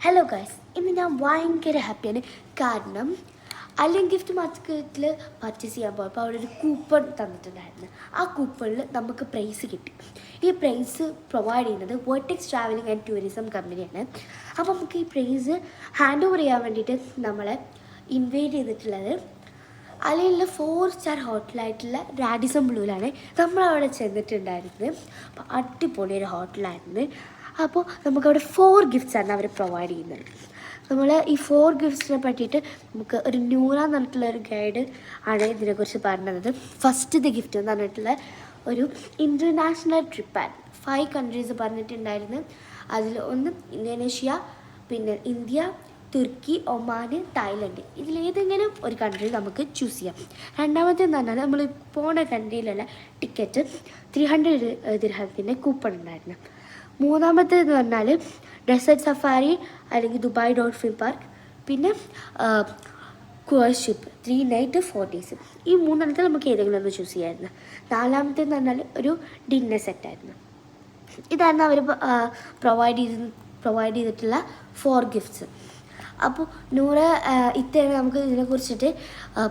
Hello guys, ഇന്ന് ഞാൻ ഭയങ്കര ഹാപ്പിയാണ്. കാരണം അലിയൻ ഗിഫ്റ്റ് മാർക്കറ്റിൽ പർച്ചേസ് ചെയ്യാൻ പോയപ്പോൾ അവിടെ ഒരു കൂപ്പൺ തന്നിട്ടുണ്ടായിരുന്നു. ആ കൂപ്പണിൽ നമുക്ക് പ്രൈസ് കിട്ടി. ഈ പ്രൈസ് പ്രൊവൈഡ് ചെയ്യുന്നത് വേർട്ടെക്സ് ട്രാവലിംഗ് ആൻഡ് ടൂറിസം കമ്പനിയാണ്. അപ്പോൾ നമുക്ക് ഈ പ്രൈസ് ഹാൻഡ് ഓവർ ചെയ്യാൻ വേണ്ടിയിട്ട് നമ്മളെ ഇൻവൈറ്റ് ചെയ്തിട്ടുള്ളത് അലയിലെ 4 സ്റ്റാർ ഹോട്ടലായിട്ടുള്ള റാഡിസൺ ബ്ലൂവിലാണ് നമ്മളവിടെ ചെന്നിട്ടുണ്ടായിരുന്നത്. അപ്പോൾ അടിപൊളി ഒരു ഹോട്ടലായിരുന്നു. അപ്പോൾ നമുക്കവിടെ 4 ഗിഫ്റ്റ്സാണ് അവർ പ്രൊവൈഡ് ചെയ്യുന്നത്. നമ്മൾ ഈ 4 ഗിഫ്റ്റ്സിനെ പറ്റിയിട്ട് നമുക്ക് ഒരു ന്യൂറ എന്ന് പറഞ്ഞിട്ടുള്ള ഒരു ഗൈഡ് ആണ് ഇതിനെക്കുറിച്ച് പറഞ്ഞത്. ഫസ്റ്റത്തെ ഗിഫ്റ്റ് എന്ന് പറഞ്ഞിട്ടുള്ള ഒരു ഇൻ്റർനാഷണൽ ട്രിപ്പാണ്. 5 കൺട്രീസ് പറഞ്ഞിട്ടുണ്ടായിരുന്നു. അതിൽ ഒന്ന് ഇന്തോനേഷ്യ, പിന്നെ ഇന്ത്യ, തുർക്കി, ഒമാൻ, തായ്ലൻഡ്. ഇതിലേതെങ്കിലും ഒരു കൺട്രി നമുക്ക് ചൂസ് ചെയ്യാം. രണ്ടാമത്തേന്ന് പറഞ്ഞാൽ നമ്മൾ പോണ കൺട്രിയിലുള്ള ടിക്കറ്റ് 300 ദിർഹത്തിൻ്റെ കൂപ്പൺ ഉണ്ടായിരുന്നു. മൂന്നാമത്തേന്ന് പറഞ്ഞാൽ ഡെസേർട്ട് സഫാരി അല്ലെങ്കിൽ ദുബായ് ഡോൾഫിൻ പാർക്ക്, പിന്നെ ക്രൂസ് ഷിപ്പ് 3 നൈറ്റ് 4 ഡേയ്സ്. ഈ മൂന്നെണ്ണത്തിൽ നമുക്ക് ഏതെങ്കിലും ഒന്ന് ചൂസ് ചെയ്യാമായിരുന്നു. നാലാമത്തേന്ന് പറഞ്ഞാൽ ഒരു ഡിന്നർ സെറ്റായിരുന്നു. ഇതായിരുന്നു അവർ പ്രൊവൈഡ് ചെയ്തിട്ടുള്ള 4 ഗിഫ്റ്റ്സ്. അപ്പോൾ നൂറ് ഇത്തയാണ് നമുക്ക് ഇതിനെക്കുറിച്ചിട്ട്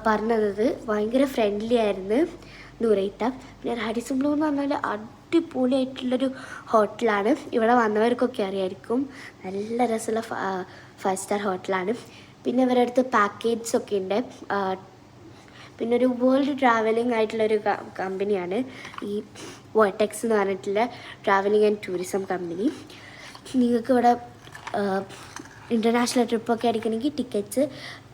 പറഞ്ഞത്. ഭയങ്കര ഫ്രണ്ട്ലി ആയിരുന്നു നൂറയിത്ത. പിന്നെ റാഡിസൺ ബ്ലൂ എന്ന് പറഞ്ഞാൽ അടിപൊളിയായിട്ടുള്ളൊരു ഹോട്ടലാണ്. ഇവിടെ വന്നവർക്കൊക്കെ അറിയായിരിക്കും. നല്ല രസമുള്ള 5 സ്റ്റാർ ഹോട്ടലാണ്. പിന്നെ ഇവരുടെ അടുത്ത് പാക്കേജൊക്കെ ഉണ്ട്. പിന്നെ ഒരു വേൾഡ് ട്രാവലിംഗ് ആയിട്ടുള്ളൊരു കമ്പനിയാണ് ഈ വേർട്ടെക്സ് എന്ന് പറഞ്ഞിട്ടുള്ള ട്രാവലിംഗ് ആൻഡ് ടൂറിസം കമ്പനി. നിങ്ങൾക്ക് ഇവിടെ ഇൻ്റർനാഷണൽ ട്രിപ്പൊക്കെ അടിക്കണമെങ്കിൽ ടിക്കറ്റ്സ്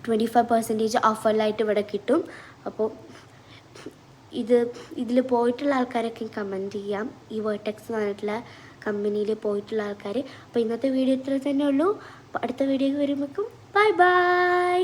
25% ഓഫറിലായിട്ട് ഇവിടെ കിട്ടും. അപ്പോൾ ഇതിൽ പോയിട്ടുള്ള ആൾക്കാരൊക്കെ കമൻറ്റ് ചെയ്യാം, ഈ വേർട്ടെക്സ് എന്ന് പറഞ്ഞിട്ടുള്ള കമ്പനിയിൽ പോയിട്ടുള്ള ആൾക്കാർ. അപ്പോൾ ഇന്നത്തെ വീഡിയോ ഇത്ര തന്നെ ഉള്ളൂ. അപ്പോൾ അടുത്ത വീഡിയോ വരുമ്പോഴേക്കും ബൈ ബൈ.